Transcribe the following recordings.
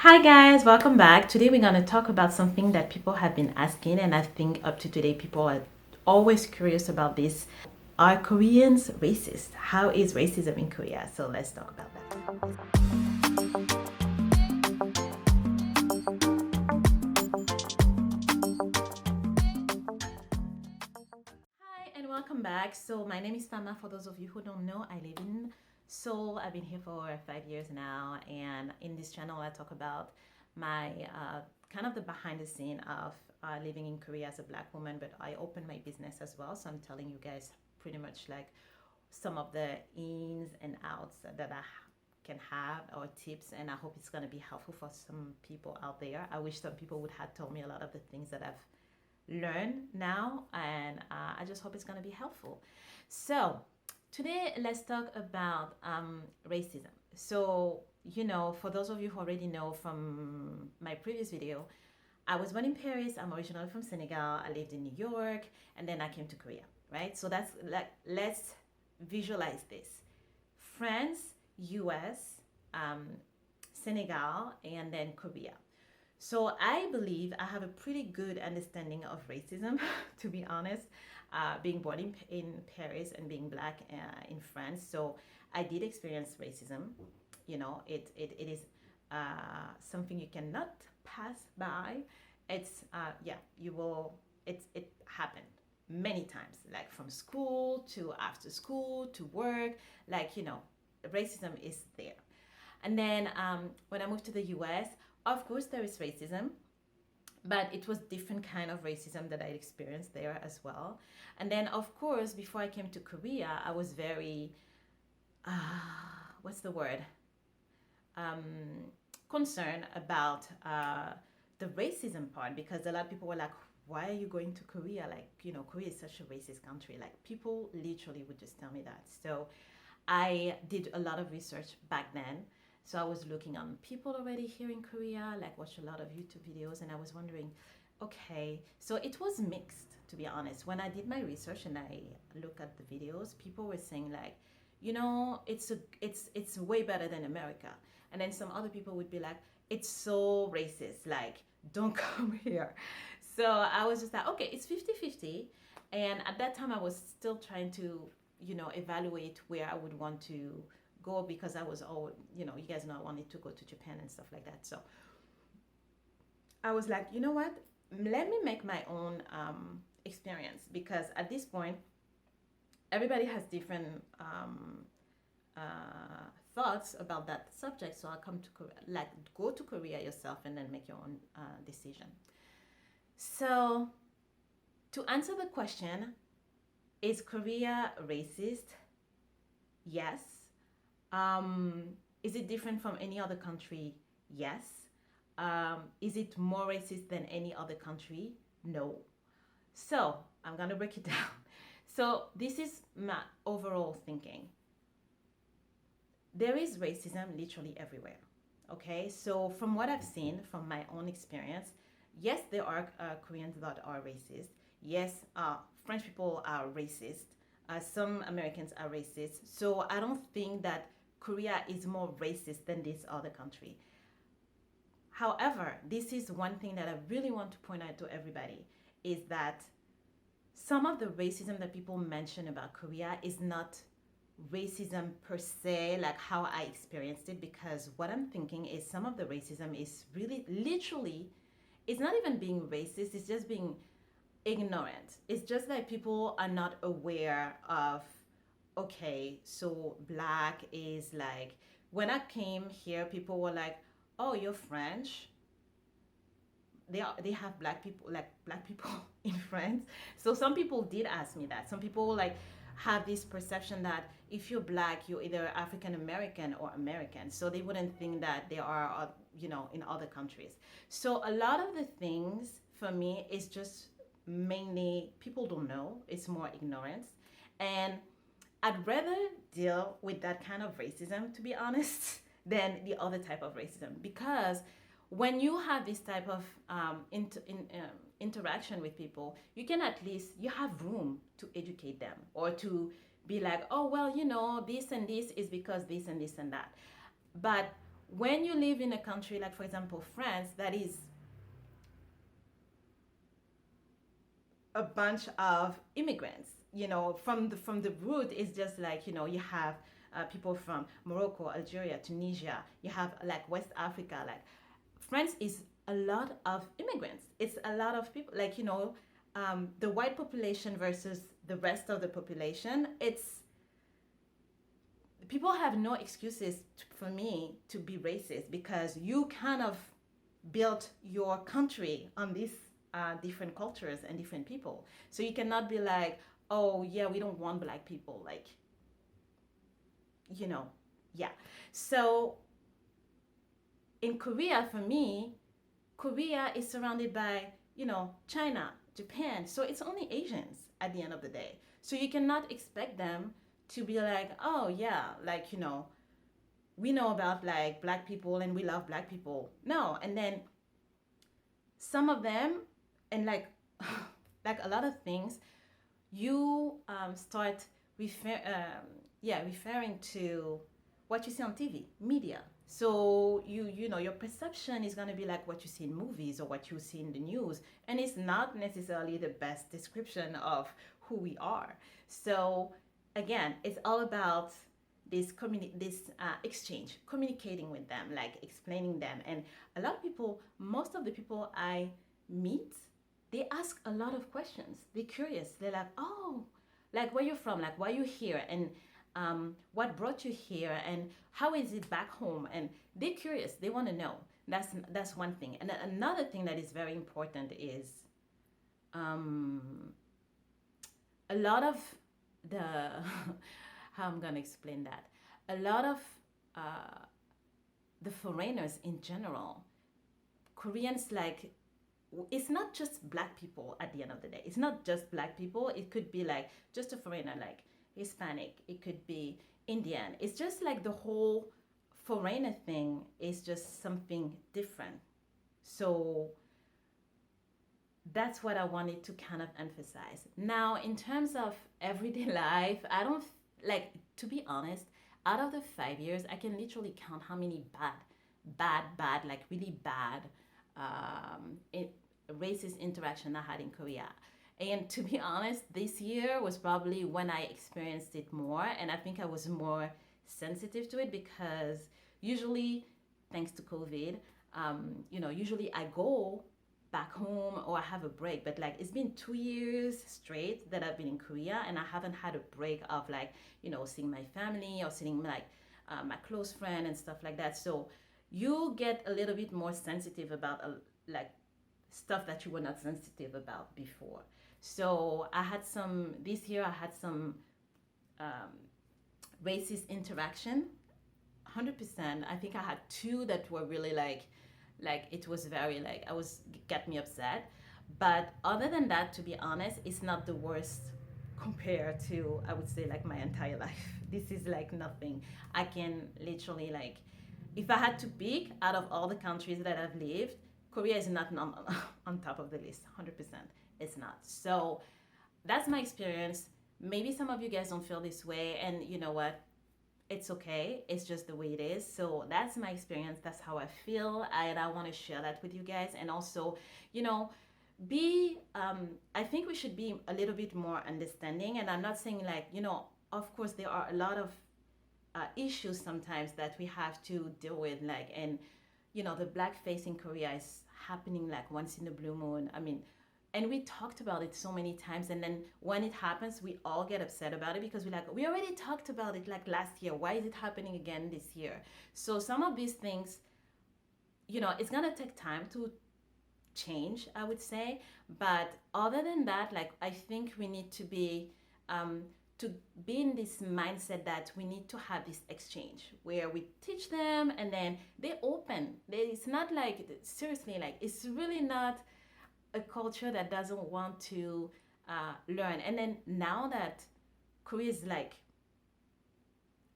Hi guys, welcome back. Today we're going to talk about something that people have been asking, and I think up to today people are always curious about this. Are Koreans racist? How is racism in Korea? So let's talk about that. Hi and welcome back. So my name is Fama. For those of you who don't know, I live in Seoul. I've been here for 5 years now, and in this channel I talk about my kind of the behind the scene of living in Korea as a black woman, but I open my business as well. So I'm telling you guys pretty much like some of the ins and outs that I can have or tips, and I hope it's going to be helpful for some people out there. I wish some people would have told me a lot of the things that I've learn now, and I just hope it's going to be helpful. So today let's talk about racism. So for those of you who already know from my previous video, I was born in Paris. I'm originally from Senegal. I lived in New York, and then I came to Korea, right? So that's like, let's visualize this: France, US, um, Senegal, and then Korea. So I believe I have a pretty good understanding of racism, to be honest, being born in Paris and being black in France. So I did experience racism. It is something you cannot pass by. You will, it happened many times, like from school to after school to work, racism is there. And then when I moved to the US, of course, there is racism, but it was different kind of racism that I experienced there as well. And then, of course, before I came to Korea, I was very, uh, what's the word? Concerned about the racism part, because a lot of people were like, why are you going to Korea? Like, Korea is such a racist country. Like, people literally would just tell me that. So I did a lot of research back then. So I was looking on people already here in Korea, like watch a lot of YouTube videos, and I was wondering, okay, so it was mixed, to be honest. When I did my research and I look at the videos, people were saying like, it's way better than America. And then some other people would be like, it's so racist, like don't come here. So I was just like, okay, it's 50-50. And at that time I was still trying to evaluate where I would want to go, because I was all, you guys know I wanted to go to Japan and stuff like that. So I was like, you know what? Let me make my own experience, because at this point, everybody has different thoughts about that subject. So I come to Korea, like go to Korea yourself and then make your own decision. So to answer the question, is Korea racist? Yes. Is it different from any other country? Yes. Is it more racist than any other country? No. So I'm gonna break it down. So this is my overall thinking. There is racism literally everywhere. Okay, so from what I've seen from my own experience, yes, there are Koreans that are racist. Yes, French people are racist. Some Americans are racist. So I don't think that Korea is more racist than this other country. However, this is one thing that I really want to point out to everybody, is that some of the racism that people mention about Korea is not racism per se, like how I experienced it, because what I'm thinking is some of the racism is really literally, it's not even being racist, it's just being ignorant. It's just that people are not aware of, okay, so black is like, when I came here, people were like, oh, you're French. They have black people, like black people in France. So some people did ask me that. Some people like have this perception that if you're black, you're either African American or American. So they wouldn't think that they are, in other countries. So a lot of the things for me is just mainly people don't know. It's more ignorance, and I'd rather deal with that kind of racism, to be honest, than the other type of racism. Because when you have this type of interaction with people, you can at least, you have room to educate them, or to be like, oh, well, this and this is because this and this and that. But when you live in a country like, for example, France, that is a bunch of immigrants, from the root is just like, you have people from Morocco, Algeria, Tunisia, you have like West Africa, like France is a lot of immigrants. It's a lot of people, like, the white population versus the rest of the population. It's people have no excuses for me to be racist, because you kind of built your country on these different cultures and different people. So you cannot be like, oh yeah, we don't want black people, like, you know, yeah. So in Korea, for me, Korea is surrounded by, China, Japan. So it's only Asians at the end of the day. So you cannot expect them to be like, oh yeah, like, we know about like black people and we love black people. No. And then some of them, and like, like a lot of things, you start referring to what you see on TV, media. So your perception is gonna be like what you see in movies or what you see in the news, and it's not necessarily the best description of who we are. So again, it's all about this exchange, communicating with them, like explaining them. And a lot of people, most of the people I meet, they ask a lot of questions. They're curious. They're like, oh, like where you from, like why you here, and what brought you here, and how is it back home? And they're curious. They want to know. That's one thing. And another thing that is very important is um, a lot of the how I'm gonna explain that. A lot of uh, the foreigners in general, Koreans, like, it's not just black people at the end of the day. It's not just black people. It could be like just a foreigner, like Hispanic. It could be Indian. It's just like the whole foreigner thing is just something different. So that's what I wanted to kind of emphasize. Now, in terms of everyday life, I don't like, to be honest, out of the 5 years, I can literally count how many bad, like really bad racist interaction I had in Korea. And to be honest, this year was probably when I experienced it more, and I think I was more sensitive to it because usually, thanks to COVID, usually I go back home or I have a break, but like it's been 2 years straight that I've been in Korea, and I haven't had a break of like, seeing my family or seeing like my close friend and stuff like that. So you get a little bit more sensitive about like stuff that you were not sensitive about before. So this year I had some um, racist interaction, 100%. I think I had two that were really like it was very like I was get me upset. But other than that, to be honest, it's not the worst compared to, I would say, like my entire life. This is like nothing. I can literally, like, if I had to pick out of all the countries that I've lived, Korea is not on top of the list. 100%, it's not. So that's my experience. Maybe some of you guys don't feel this way, and you know what, it's okay. It's just the way it is. So that's my experience. That's how I feel. And I want to share that with you guys. And also, I think we should be a little bit more understanding. And I'm not saying like, of course, there are a lot of issues sometimes that we have to deal with. Like, and, the blackface in Korea is happening like once in a blue moon. I mean, and we talked about it so many times, and then when it happens we all get upset about it because we're like, we already talked about it like last year, why is it happening again this year? So some of these things, it's gonna take time to change, I would say. But other than that, like, I think we need to be in this mindset that we need to have this exchange where we teach them, and then it's not like, seriously, like, it's really not a culture that doesn't want to learn. And then now that Korea is like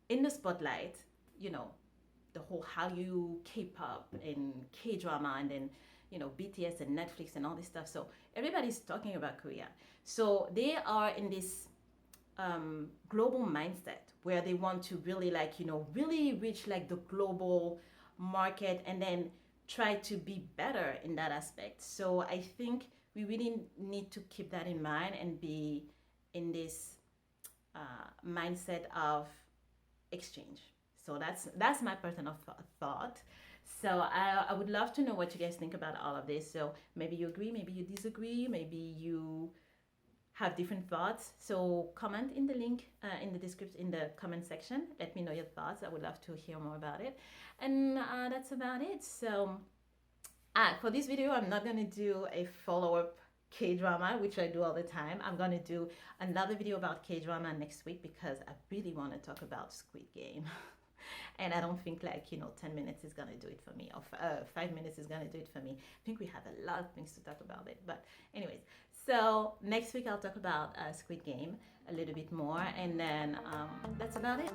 in the spotlight, the whole Hallyu, K-pop and K-drama, and then BTS and Netflix and all this stuff. So everybody's talking about Korea. So they are in this global mindset where they want to really, like, really reach like the global market and then try to be better in that aspect. So I think we really need to keep that in mind and be in this mindset of exchange. So that's my personal thought. So I would love to know what you guys think about all of this. So maybe you agree, maybe you disagree, maybe you have different thoughts. So comment in the link in the description, in the comment section. Let me know your thoughts. I would love to hear more about it. And that's about it. So for this video, I'm not gonna do a follow-up K-drama, which I do all the time. I'm gonna do another video about K-drama next week because I really want to talk about Squid Game. And I don't think 10 minutes is gonna do it for me, or 5 minutes is gonna do it for me. I think we have a lot of things to talk about it. But anyways, so next week I'll talk about Squid Game a little bit more, and then that's about it.